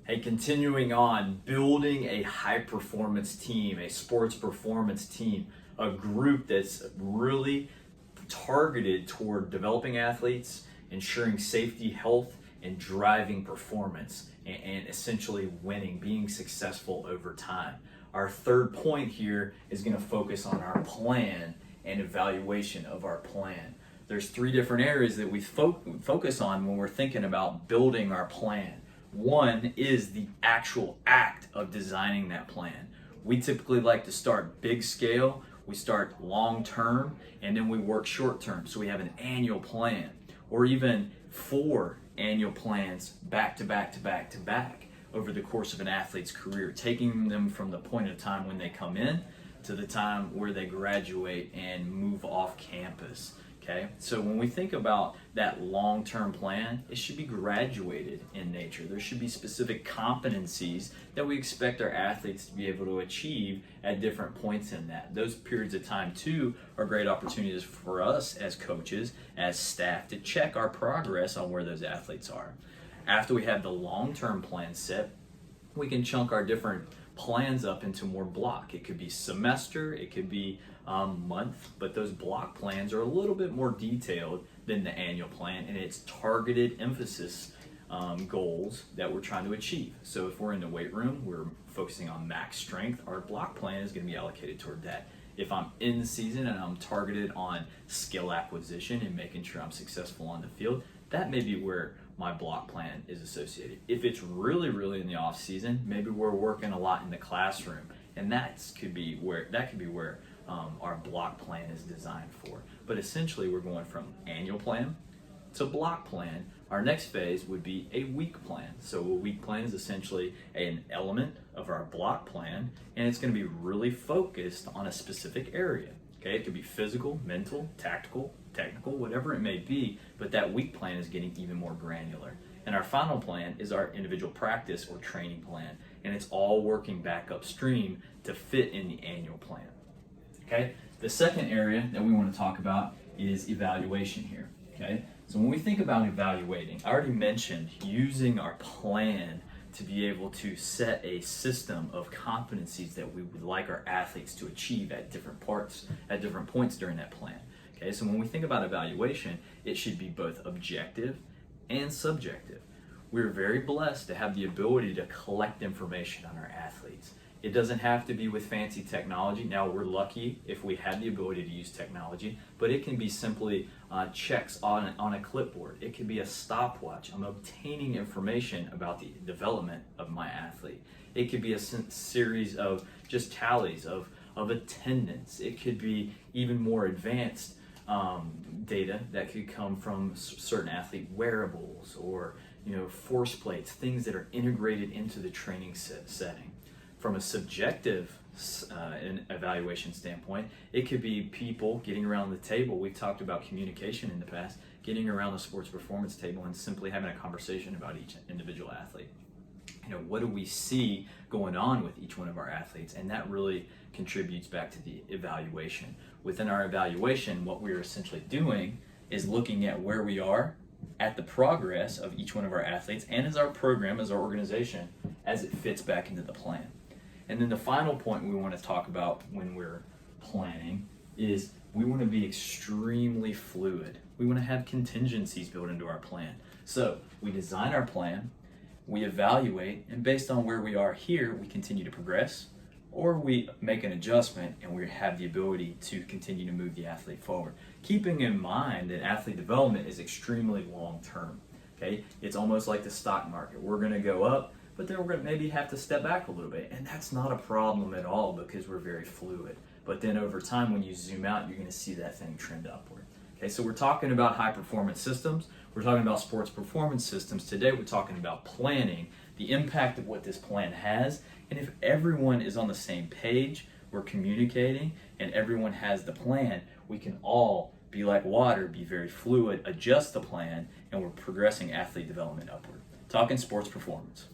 Hey, continuing on, building a high performance team, a sports performance team, a group that's really targeted toward developing athletes, ensuring safety, health, and driving performance, and essentially winning, being successful over time. Our third point here is going to focus on our plan and evaluation of our plan. There's three different areas that we focus on when we're thinking about building our plan. One is the actual act of designing that plan. We typically like to start big scale, we start long term, and then we work short term. So we have an annual plan, or even 4 annual plans back to back to back to back over the course of an athlete's career, taking them from the point of time when they come in to the time where they graduate and move off campus. Okay, so when we think about that long-term plan, it should be graduated in nature. There should be specific competencies that we expect our athletes to be able to achieve at different points in that. Those periods of time too are great opportunities for us as coaches, as staff, to check our progress on where those athletes are. After we have the long-term plan set, we can chunk our different plans up into more block. It could be semester, it could be month, but those block plans are a little bit more detailed than the annual plan, and it's targeted emphasis goals that we're trying to achieve. So if we're in the weight room, we're focusing on max strength, our block plan is going to be allocated toward that. If I'm in the season and I'm targeted on skill acquisition and making sure I'm successful on the field, that may be where my block plan is associated. If it's really in the off season, maybe we're working a lot in the classroom, and that could be where our block plan is designed for. But essentially, we're going from annual plan to block plan. Our next phase would be a week plan. So a week plan is essentially an element of our block plan, and it's going to be really focused on a specific area. Okay, it could be physical, mental, tactical, technical, whatever it may be, but that week plan is getting even more granular. And our final plan is our individual practice or training plan, and it's all working back upstream to fit in the annual plan. Okay, the second area that we want to talk about is evaluation here. Okay, so when we think about evaluating, I already mentioned using our plan to be able to set a system of competencies that we would like our athletes to achieve at different points during that plan. Okay, so when we think about evaluation, it should be both objective and subjective. We're very blessed to have the ability to collect information on our athletes. It doesn't have to be with fancy technology. Now, we're lucky if we have the ability to use technology, but it can be simply checks on a clipboard. It could be a stopwatch. I'm obtaining information about the development of my athlete. It could be a series of just tallies of attendance. It could be even more advanced data that could come from certain athlete wearables or force plates, things that are integrated into the training setting. From a subjective evaluation standpoint, it could be people getting around the table. We've talked about communication in the past, getting around the sports performance table and simply having a conversation about each individual athlete. What do we see going on with each one of our athletes? And that really contributes back to the evaluation. Within our evaluation, what we're essentially doing is looking at where we are at the progress of each one of our athletes and as our program, as our organization, as it fits back into the plan. And then the final point we want to talk about when we're planning is we want to be extremely fluid. We want to have contingencies built into our plan. So we design our plan, we evaluate, and based on where we are here, we continue to progress, or we make an adjustment and we have the ability to continue to move the athlete forward. Keeping in mind that athlete development is extremely long-term. Okay, it's almost like the stock market. We're going to go up, but then we're going to maybe have to step back a little bit, and that's not a problem at all because we're very fluid. But then over time, when you zoom out, you're going to see that thing trend upward. Okay, so we're talking about high performance systems. We're talking about sports performance systems. Today, we're talking about planning, the impact of what this plan has, and if everyone is on the same page, we're communicating, and everyone has the plan, we can all be like water, be very fluid, adjust the plan, and we're progressing athlete development upward. Talking sports performance.